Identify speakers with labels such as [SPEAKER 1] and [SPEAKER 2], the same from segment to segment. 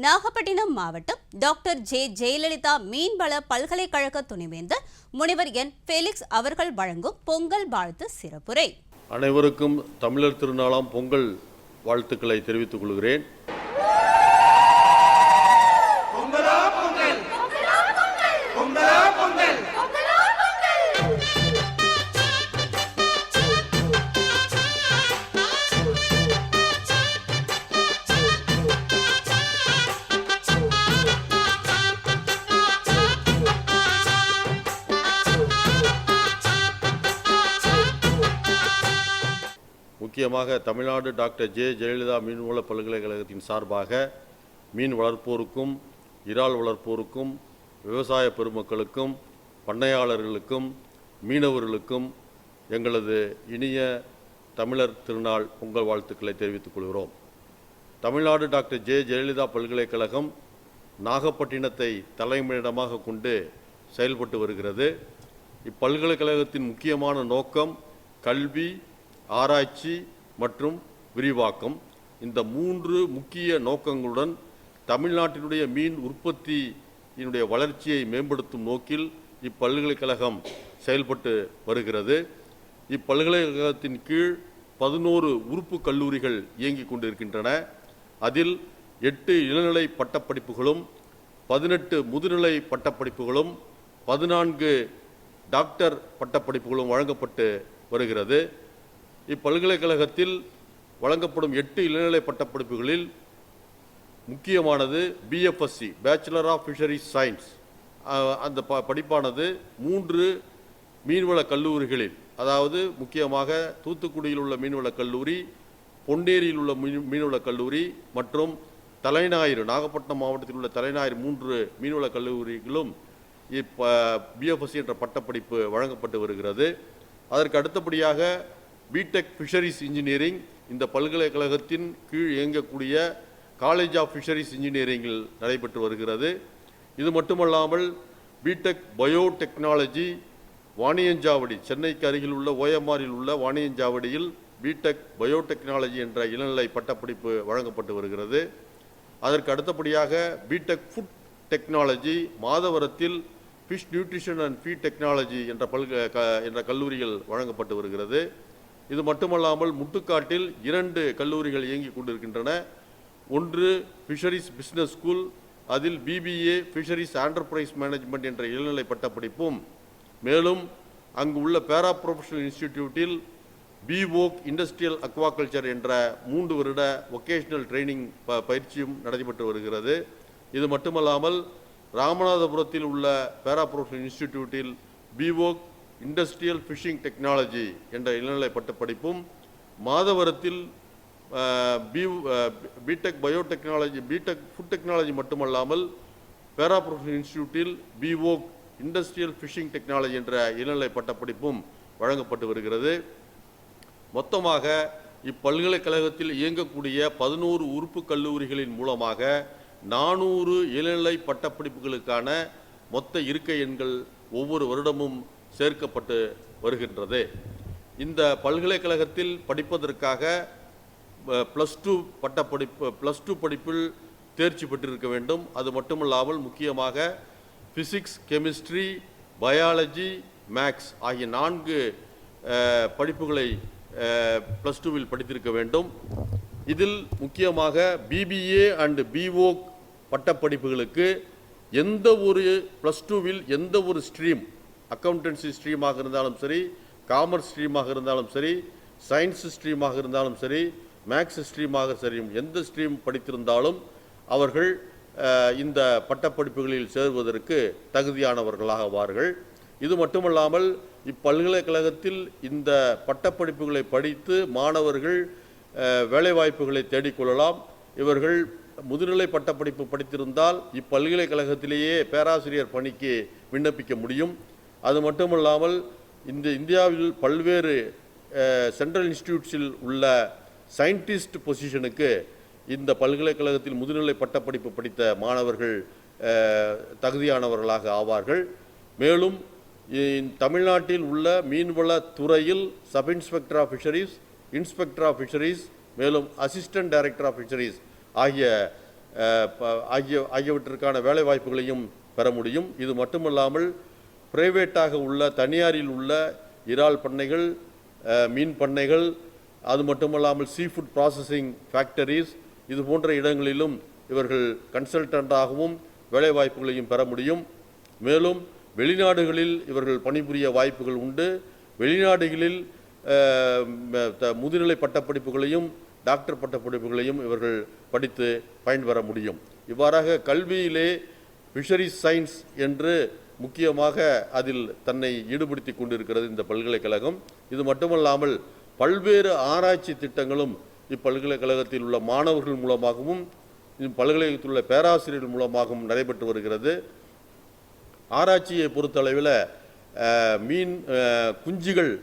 [SPEAKER 1] நாகப்பட்டினம் மாவட்டம் doctor J Jayalalithaa மீன்வள பல்கலைக்கழக துணைவேந்தர் முனைவர் என் ஃபெலிக்ஸ் அவர்கள் வழங்கும் பொங்கல் வாழ்த்து சிறப்புரை.
[SPEAKER 2] அனைவருக்கும் தமிழர் திருநாளாம் பொங்கல் வாழ்த்துக்களை தெரிவித்துக் கொள்கிறேன். முக்கியமாக தமிழ்நாடு டாக்டர் ஜே ஜெயலலிதா மீன்வள பல்கலைக்கழகத்தின் சார்பாக மீன் வளர்ப்போருக்கும் இறால் வளர்ப்போருக்கும் விவசாய பெருமக்களுக்கும் பண்ணையாளர்களுக்கும் மீனவர்களுக்கும் எங்களது இனிய தமிழர் திருநாள் பொங்கல் வாழ்த்துக்களை தெரிவித்துக் கொள்கிறோம். தமிழ்நாடு டாக்டர் ஜே ஜெயலலிதா பல்கலைக்கழகம் நாகப்பட்டினத்தை தலைமையிடமாக கொண்டு செயல்பட்டு வருகிறது. இப்பல்கலைக்கழகத்தின் முக்கியமான நோக்கம் கல்வி, ஆராய்ச்சி மற்றும் விரிவாக்கம். இந்த மூன்று முக்கிய நோக்கங்களுடன் தமிழ்நாட்டினுடைய மீன் உற்பத்தியினுடைய வளர்ச்சியை மேம்படுத்தும் நோக்கில் இப்பல்கலைக்கழகம் செயல்பட்டு வருகிறது. இப்பல்கலைக்கழகத்தின் கீழ் 11 உறுப்பு கல்லூரிகள் இயங்கிக் கொண்டிருக்கின்றன. அதில் 8 இளநிலை பட்டப்படிப்புகளும் 18 முதுநிலை பட்டப்படிப்புகளும் 14 டாக்டர் பட்டப்படிப்புகளும் வழங்கப்பட்டு வருகிறது. இப்பல்கலைக்கழகத்தில் வழங்கப்படும் 8 இளநிலை பட்டப்படிப்புகளில் முக்கியமானது BFSc bachelor of fisheries science. அந்த படிப்பானது 3 மீன்வள கல்லூரிகளில், அதாவது முக்கியமாக தூத்துக்குடியில் உள்ள மீன்வள கல்லூரி, பொன்னேரியில் உள்ள மீன்வள கல்லூரி மற்றும் தலைஞாயிறு, நாகப்பட்டினம் மாவட்டத்தில் உள்ள தலைஞாயிறு 3 மீன்வள கல்லூரிகளும் பிஎஃப்எஸ்சி என்ற பட்டப்படிப்பு வழங்கப்பட்டு வருகிறது. அதற்கு அடுத்தபடியாக பிடெக் ஃபிஷரிஸ் இன்ஜினியரிங் இந்த பல்கலைக்கழகத்தின் கீழ் இயங்கக்கூடிய காலேஜ் ஆஃப் ஃபிஷரிஸ் இன்ஜினியரிங்கில் நடைபெற்று வருகிறது. இது மட்டுமல்லாமல் பிடெக் பயோடெக்னாலஜி வாணியஞ்சாவடி, சென்னைக்கு அருகில் உள்ள ஓஎம்ஆரில் உள்ள வாணியஞ்சாவடியில் பிடெக் பயோடெக்னாலஜி என்ற இளநிலை பட்டப்படிப்பு வழங்கப்பட்டு வருகிறது. அதற்கு அடுத்தபடியாக பிடெக் ஃபுட் டெக்னாலஜி மாதவரத்தில் fish nutrition and feed technology என்ற கல்லூரிகள் வழங்கப்பட்டு வருகிறது. இது மட்டுமல்லாமல் முட்டுக்காட்டில் 2 கல்லூரிகள் இயங்கிக் கொண்டிருக்கின்றன. ஒன்று ஃபிஷரிஸ் பிஸ்னஸ் ஸ்கூல், அதில் பிபிஏ ஃபிஷரிஸ் என்டர்பிரைஸ் மேனேஜ்மெண்ட் என்ற இளநிலை பட்டப்படிப்பும், மேலும் அங்கு உள்ள பேரா ப்ரொஃபஷனல் இன்ஸ்டிடியூட்டில் பிஓக் இண்டஸ்ட்ரியல் அக்வாகல்ச்சர் என்ற 3 வருட வொகேஷனல் ட்ரைனிங் பயிற்சியும் நடைபெற்று வருகிறது. இது மட்டுமல்லாமல் ராமநாதபுரத்தில் உள்ள பேரா ப்ரொஃபஷனல் இன்ஸ்டிடியூட்டில் பிஓக் இண்டஸ்ட்ரியல் ஃபிஷிங் டெக்னாலஜி என்ற இளநிலை பட்டப்படிப்பும், மாதவரத்தில் BTech biotechnology BTech food technology மட்டுமல்லாமல் பேரா ப்ரொஃபஷனல் இன்ஸ்டிடியூட்டில் பிஓக் இண்டஸ்ட்ரியல் ஃபிஷிங் டெக்னாலஜி என்ற இளநிலை பட்டப்படிப்பும் வழங்கப்பட்டு வருகிறது. மொத்தமாக இப்பல்கலைக்கழகத்தில் இயங்கக்கூடிய 11 உறுப்பு கல்லூரிகளின் மூலமாக 400 இளநிலை பட்டப்படிப்புகளுக்கான மொத்த இருக்கை எண்கள் ஒவ்வொரு வருடமும் சேர்க்கப்பட்டு வருகின்றது. இந்த பல்கலைக்கழகத்தில் படிப்பதற்காக +2 படிப்பில் தேர்ச்சி பெற்றிருக்க வேண்டும். அது மட்டுமல்லாமல் முக்கியமாக பிசிக்ஸ், கெமிஸ்ட்ரி, பயாலஜி, மேக்ஸ் ஆகிய 4 படிப்புகளை +2வில் படித்திருக்க வேண்டும். இதில் முக்கியமாக பிபிஏ அண்ட் பிஓக் பட்டப்படிப்புகளுக்கு எந்த ஒரு +2வில் எந்த ஒரு ஸ்ட்ரீம், அக்கௌண்டன்சி ஸ்ட்ரீமாக இருந்தாலும் சரி, காமர்ஸ் ஸ்ட்ரீமாக இருந்தாலும் சரி, சயின்ஸ் ஸ்ட்ரீமாக இருந்தாலும் சரி, மேக்ஸ் ஸ்ட்ரீமாக சரி, எந்த ஸ்ட்ரீம் படித்திருந்தாலும் அவர்கள் இந்த பட்டப்படிப்புகளில் சேருவதற்கு தகுதியானவர்களாக ஆவார்கள். இது மட்டுமல்லாமல் இப்பல்கலைக்கழகத்தில் இந்த பட்டப்படிப்புகளை படித்து மாணவர்கள் வேலைவாய்ப்புகளை தேடிக்கொள்ளலாம். இவர்கள் முதுநிலை பட்டப்படிப்பு படித்திருந்தால் இப்பல்கலைக்கழகத்திலேயே பேராசிரியர் பணிக்கு விண்ணப்பிக்க முடியும். அது மட்டுமல்லாமல் இந்தியாவில் பல்வேறு சென்ட்ரல் இன்ஸ்டிடியூட்ஸில் உள்ள சயின்டிஸ்ட் பொசிஷனுக்கு இந்த பல்கலைக்கழகத்தில் முதுநிலை பட்டப்படிப்பு படித்த மாணவர்கள் தகுதியானவர்களாக ஆவார்கள். மேலும் தமிழ்நாட்டில் உள்ள மீன்வள துறையில் sub inspector of fisheries, inspector of fisheries, மேலும் அசிஸ்டன்ட் டைரக்டர் ஆஃப் ஃபிஷரிஸ் ஆகிய ஆகியவற்றிற்கான வேலை வாய்ப்புகளையும் பெற முடியும். இது மட்டுமல்லாமல் பிரைவேட்டாக உள்ள தனியாரில் உள்ள இறால் பண்ணைகள், மீன் பண்ணைகள், அது மட்டுமல்லாமல் சீஃபுட் ப்ராசஸிங் ஃபேக்டரிஸ், இது போன்ற இடங்களிலும் இவர்கள் கன்சல்டண்டாகவும் வேலை வாய்ப்புகளையும் பெற முடியும். மேலும் வெளிநாடுகளில் இவர்கள் பணிபுரிய வாய்ப்புகள் உண்டு. வெளிநாடுகளில் முதுநிலை பட்டப்படிப்புகளையும் டாக்டர் பட்டப்படிப்புகளையும் இவர்கள் படித்து பயன்பெற முடியும். இவ்வாறாக கல்வியிலே ஃபிஷரிஸ் சயின்ஸ் என்று முக்கியமாக அதில் தன்னை ஈடுபடுத்தி கொண்டிருக்கிறது இந்த பல்கலைக்கழகம். இது மட்டுமல்லாமல் பல்வேறு ஆராய்ச்சி திட்டங்களும் இப்பல்கலைக்கழகத்தில் உள்ள மாணவர்கள் மூலமாகவும் பல்கலைக்கழகத்தில் உள்ள பேராசிரியர்கள் மூலமாகவும் நடைபெற்று வருகிறது. ஆராய்ச்சியை பொறுத்தளவில் மீன் குஞ்சுகள்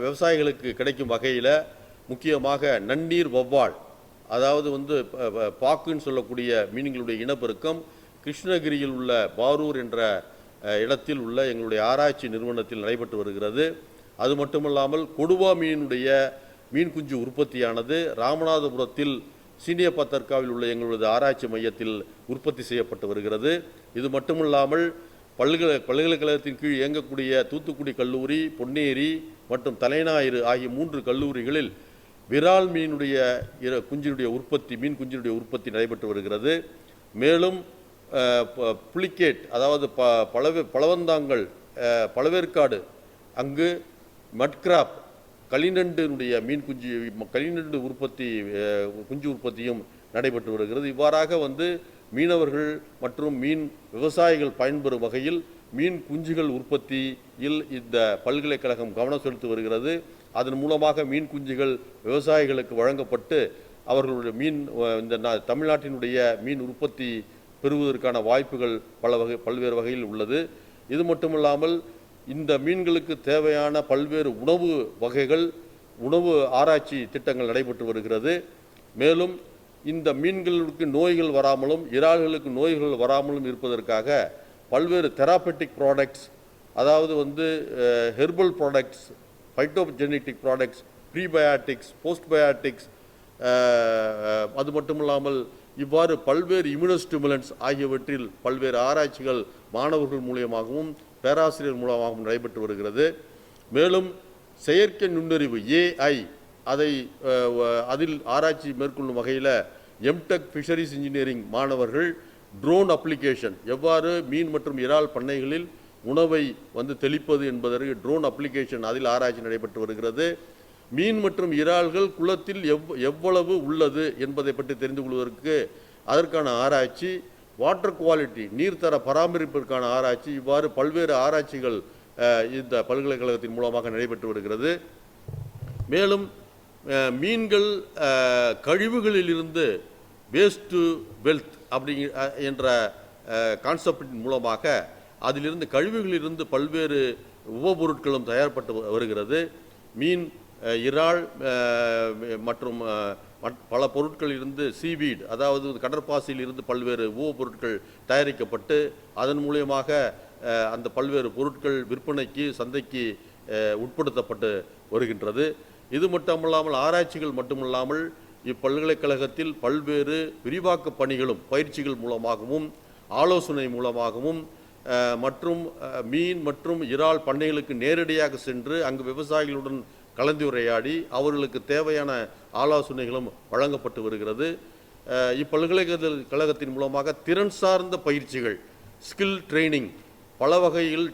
[SPEAKER 2] விவசாயிகளுக்கு கிடைக்கும் வகையில் முக்கியமாக நன்னீர் வவ்வால், அதாவது பாக்குன்னு சொல்லக்கூடிய மீன்களுடைய இனப்பெருக்கம் கிருஷ்ணகிரியில் உள்ள பாரூர் என்ற இடத்தில் உள்ள எங்களுடைய ஆராய்ச்சி நிறுவனத்தில் நடைபெற்று வருகிறது. அது மட்டுமல்லாமல் கொடுவா மீனுடைய மீன் குஞ்சு உற்பத்தியானது ராமநாதபுரத்தில் சீனியர் பத்தர்காவில் உள்ள எங்களுடைய ஆராய்ச்சி மையத்தில் உற்பத்தி செய்யப்பட்டு வருகிறது. இது மட்டுமல்லாமல் பல்கலைக்கழகத்தின் கீழ் இயங்கக்கூடிய தூத்துக்குடி கல்லூரி, பொன்னேரி மற்றும் தலைஞாயிறு ஆகிய 3 கல்லூரிகளில் விரால் மீனுடைய குஞ்சினுடைய உற்பத்தி, மீன் குஞ்சினுடைய உற்பத்தி நடைபெற்று வருகிறது. மேலும் புலிகேட், அதாவது பழவந்தாங்கல், பழவேற்காடு, அங்கு மட்கிராப் களிநண்டினுடைய மீன் களிநண்டு உற்பத்தி, குஞ்சு உற்பத்தியும் நடைபெற்று வருகிறது. இவ்வாறாக மீனவர்கள் மற்றும் மீன் விவசாயிகள் பயன்பெறும் வகையில் மீன் குஞ்சுகள் உற்பத்தியில் இந்த பல்கலைக்கழகம் கவனம் செலுத்தி வருகிறது. அதன் மூலமாக மீன் குஞ்சுகள் விவசாயிகளுக்கு வழங்கப்பட்டு அவர்களுடைய இந்த தமிழ்நாட்டினுடைய மீன் உற்பத்தி பெறுவதற்கான வாய்ப்புகள் பல்வேறு வகையில் உள்ளது. இது மட்டுமல்லாமல் இந்த மீன்களுக்கு தேவையான பல்வேறு உணவு வகைகள், உணவு ஆராய்ச்சி திட்டங்கள் நடைபெற்று வருகிறது. மேலும் இந்த மீன்களுக்கு நோய்கள் வராமலும் இறால்களுக்கு நோய்கள் வராமலும் இருப்பதற்காக பல்வேறு தெராபெட்டிக் ப்ராடக்ட்ஸ், அதாவது ஹெர்பல் ப்ராடக்ட்ஸ், ஃபைட்டோஜெனட்டிக் ப்ராடக்ட்ஸ், ப்ரீபயாட்டிக்ஸ், போஸ்ட்பயாட்டிக்ஸ், அது மட்டுமில்லாமல் இவ்வாறு பல்வேறு இம்யூனோஸ்டிமுலன்ட்ஸ் ஆகியவற்றில் பல்வேறு ஆராய்ச்சிகள் மாணவர்கள் மூலமாகவும் பேராசிரியர் மூலமாகவும் நடைபெற்று வருகிறது. மேலும் செயற்கை நுண்ணறிவு AI, அதில் ஆராய்ச்சி மேற்கொள்ளும் வகையில் எம்டெக் ஃபிஷரிஸ் இன்ஜினியரிங் மாணவர்கள் ட்ரோன் அப்ளிகேஷன், எவ்வாறு மீன் மற்றும் இறால் பண்ணைகளில் உணவை தெளிப்பது என்பதற்கு ட்ரோன் அப்ளிகேஷன், அதில் ஆராய்ச்சி நடைபெற்று வருகிறது. மீன் மற்றும் இறால்கள் குளத்தில் எவ்வளவு உள்ளது என்பதை பற்றி தெரிந்து கொள்வதற்கு அதற்கான ஆராய்ச்சி, வாட்டர் குவாலிட்டி, நீர்த்தர பராமரிப்பிற்கான ஆராய்ச்சி, இவ்வாறு பல்வேறு ஆராய்ச்சிகள் இந்த பல்கலைக்கழகத்தின் மூலமாக நடைபெற்று வருகிறது. மேலும் மீன்கள் கழிவுகளிலிருந்து வேஸ்ட் டு வெல்த் என்ற கான்செப்டின் மூலமாக அதிலிருந்து கழிவுகளிலிருந்து பல்வேறு உபபொருட்களும் தயாரிக்கப்பட்டு வருகிறது. மீன், இறால் மற்றும் பல பொருட்களிலிருந்து சீவீட், அதாவது கடற்பாசியில் இருந்து பல்வேறு உபபொருட்கள் தயாரிக்கப்பட்டு அதன் மூலமாக அந்த பல்வேறு பொருட்கள் விற்பனைக்கு, சந்தைக்கு உட்படுத்தப்பட்டு வருகின்றது. இது மட்டுமல்லாமல் ஆராய்ச்சிகள் மட்டுமல்லாமல் இப்பல்கலைக்கழகத்தில் பல்வேறு விரிவாக்க பணிகளும் பயிற்சிகள் மூலமாகவும் ஆலோசனை மூலமாகவும் மற்றும் மீன் மற்றும் இறால் பண்ணைகளுக்கு நேரடியாக சென்று அங்கு விவசாயிகளுடன் கலந்துரையாடி அவர்களுக்கு தேவையான ஆலோசனைகளும் வழங்கப்பட்டு வருகிறது. இப்பல்கலைக்கழகத்தின் மூலமாக திறன் சார்ந்த பயிற்சிகள், ஸ்கில் ட்ரைனிங் பல வகையில்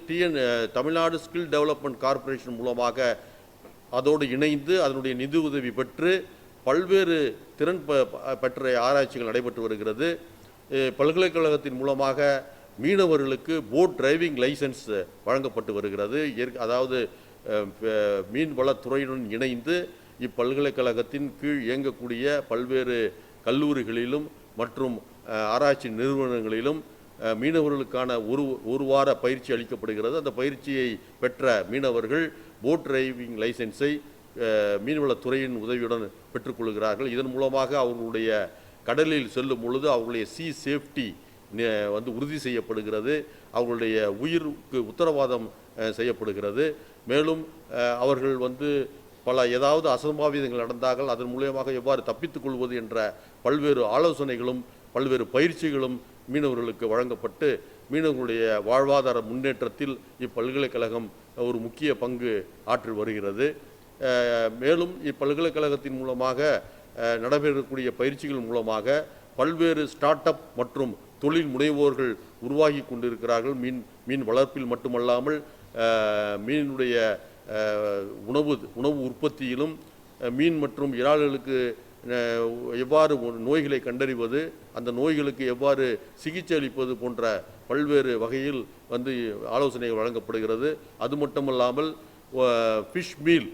[SPEAKER 2] தமிழ்நாடு ஸ்கில் டெவலப்மெண்ட் கார்ப்பரேஷன் மூலமாக அதோடு இணைந்து அதனுடைய நிதி உதவி பெற்று பல்வேறு திறன் பெற்ற ஆராய்ச்சிகள் நடைபெற்று வருகிறது. பல்கலைக்கழகத்தின் மூலமாக மீனவர்களுக்கு போட் டிரைவிங் லைசன்ஸ் வழங்கப்பட்டு வருகிறது. அதாவது மீன்வளத்துறையுடன் இணைந்து இப்பல்கலைக்கழகத்தின் கீழ் இயங்கக்கூடிய பல்வேறு கல்லூரிகளிலும் மற்றும் ஆராய்ச்சி நிறுவனங்களிலும் மீனவர்களுக்கான ஒரு வார பயிற்சி அளிக்கப்படுகிறது. அந்த பயிற்சியை பெற்ற மீனவர்கள் போட் டிரைவிங் லைசன்ஸை மீன்வளத்துறையின் உதவியுடன் பெற்றுக்கொள்கிறார்கள். இதன் மூலமாக அவர்களுடைய கடலில் செல்லும் பொழுது அவர்களுடைய சேஃப்டி உறுதி செய்யப்படுகிறது, அவர்களுடைய உயிருக்கு உத்தரவாதம் செய்யப்படுகிறது. மேலும் அவர்கள் ஏதாவது அசம்பாவிதங்கள் நடந்தால் அதன் மூலியமாக எவ்வாறு தப்பித்துக் கொள்வது என்ற பல்வேறு ஆலோசனைகளும் பல்வேறு பயிற்சிகளும் மீனவர்களுக்கு வழங்கப்பட்டு மீனவர்களுடைய வாழ்வாதார முன்னேற்றத்தில் இப்பல்கலைக்கழகம் ஒரு முக்கிய பங்கு ஆற்றி வருகிறது. மேலும் இப்பல்கலைக்கழகத்தின் மூலமாக நடைபெறக்கூடிய பயிற்சிகள் மூலமாக பல்வேறு ஸ்டார்ட் அப் மற்றும் தொழில் முனைவோர்கள் உருவாகி கொண்டிருக்கிறார்கள். மீன் வளர்ப்பில் மட்டுமல்லாமல் மீனுடைய உணவு உற்பத்தியிலும் மீன் மற்றும் இறால்களுக்கு எவ்வாறு நோய்களை கண்டறிவது, அந்த நோய்களுக்கு எவ்வாறு சிகிச்சை அளிப்பது போன்ற பல்வேறு வகையில் ஆலோசனைகள் வழங்கப்படுகிறது. அது மட்டுமல்லாமல் ஃபிஷ் மீல்,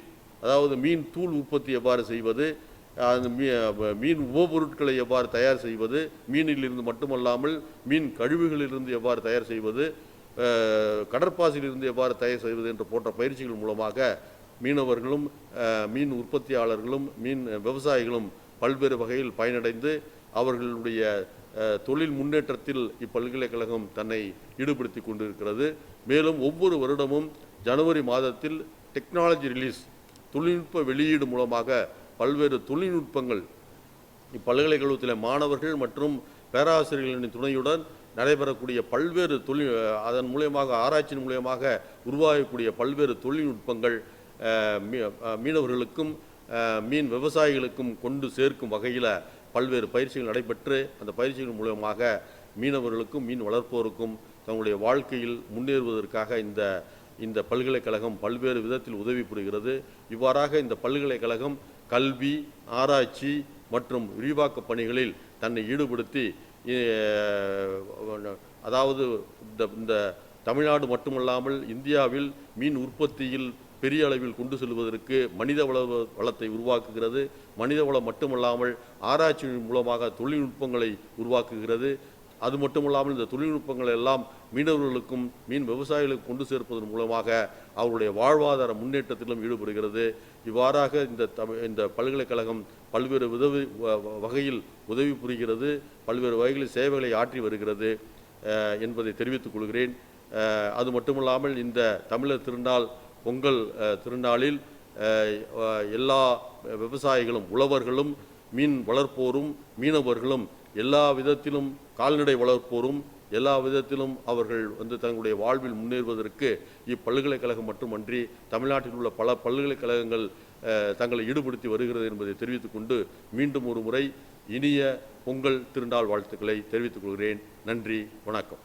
[SPEAKER 2] அதாவது மீன் தூள் உற்பத்தி எவ்வாறு செய்வது, அந்த மீன் உபபொருட்களை எவ்வாறு தயார் செய்வது, மீனிலிருந்து மட்டுமல்லாமல் மீன் கழிவுகளிலிருந்து எவ்வாறு தயார் செய்வது, கடற்பாசிலிருந்து எவ்வாறு தயார் செய்வது என்ற போன்ற பயிற்சிகள் மூலமாக மீனவர்களும் மீன் உற்பத்தியாளர்களும் மீன் விவசாயிகளும் பல்வேறு வகையில் பயனடைந்து அவர்களுடைய தொழில் முன்னேற்றத்தில் இப்பல்கலைக்கழகம் தன்னை ஈடுபடுத்தி கொண்டிருக்கிறது. மேலும் ஒவ்வொரு வருடமும் ஜனவரி மாதத்தில் டெக்னாலஜி ரிலீஸ், தொழில்நுட்ப வெளியீடு மூலமாக பல்வேறு தொழில்நுட்பங்கள் இப்பல்கலைக்கழகத்தில் மாணவர்கள் மற்றும் பேராசிரியர்களின் துணையுடன் நடைபெறக்கூடிய பல்வேறு அதன் மூலயமாக ஆராய்ச்சியின் மூலயமாக உருவாகக்கூடிய பல்வேறு தொழில்நுட்பங்கள் மீனவர்களுக்கும் மீன் விவசாயிகளுக்கும் கொண்டு சேர்க்கும் வகையில் பல்வேறு பயிற்சிகள் நடைபெற்று அந்த பயிற்சிகள் மூலமாக மீனவர்களுக்கும் மீன் வளர்ப்போருக்கும் தங்களுடைய வாழ்க்கையில் முன்னேறுவதற்காக இந்த பல்கலைக்கழகம் பல்வேறு விதத்தில் உதவி புரிகிறது. இவ்வாறாக இந்த பல்கலைக்கழகம் கல்வி, ஆராய்ச்சி மற்றும் விரிவாக்க பணிகளில் தன்னை ஈடுபடுத்தி, அதாவது இந்த தமிழ்நாடு மட்டுமல்லாமல் இந்தியாவில் மீன் உற்பத்தியில் பெரிய அளவில் கொண்டு செல்வதற்கு மனித வளத்தை உருவாக்குகிறது. மனித வளம் மட்டுமல்லாமல் ஆராய்ச்சியின் மூலமாக தொழில்நுட்பங்களை உருவாக்குகிறது. அது மட்டுமல்லாமல் இந்த தொழில்நுட்பங்கள் எல்லாம் மீனவர்களுக்கும் மீன் விவசாயிகளுக்கும் கொண்டு சேர்ப்பதன் மூலமாக அவருடைய வாழ்வாதார முன்னேற்றத்திலும் ஈடுபடுகிறது. இவ்வாறாக இந்த பல்கலைக்கழகம் பல்வேறு வகையில் உதவி புரிகிறது, பல்வேறு வகைகளில் சேவைகளை ஆற்றி வருகிறது என்பதை தெரிவித்துக் கொள்கிறேன். அது மட்டுமல்லாமல் இந்த தமிழர் திருநாள் பொங்கல் திருநாளில் எல்லா விவசாயிகளும், உழவர்களும், மீன் வளர்ப்போரும், மீனவர்களும், எல்லா விதத்திலும் கால்நடை வளர்ப்போரும் எல்லா விதத்திலும் அவர்கள் தங்களுடைய வாழ்வில் முன்னேறுவதற்கு இப்பல்கலைக்கழகம் மட்டுமன்றி தமிழ்நாட்டில் உள்ள பல பல்கலைக்கழகங்கள் தங்களை ஈடுபடுத்தி வருகிறது என்பதை தெரிவித்துக் கொண்டு மீண்டும் ஒரு முறை இனிய பொங்கல் திருநாள் வாழ்த்துக்களை தெரிவித்துக் கொள்கிறேன். நன்றி, வணக்கம்.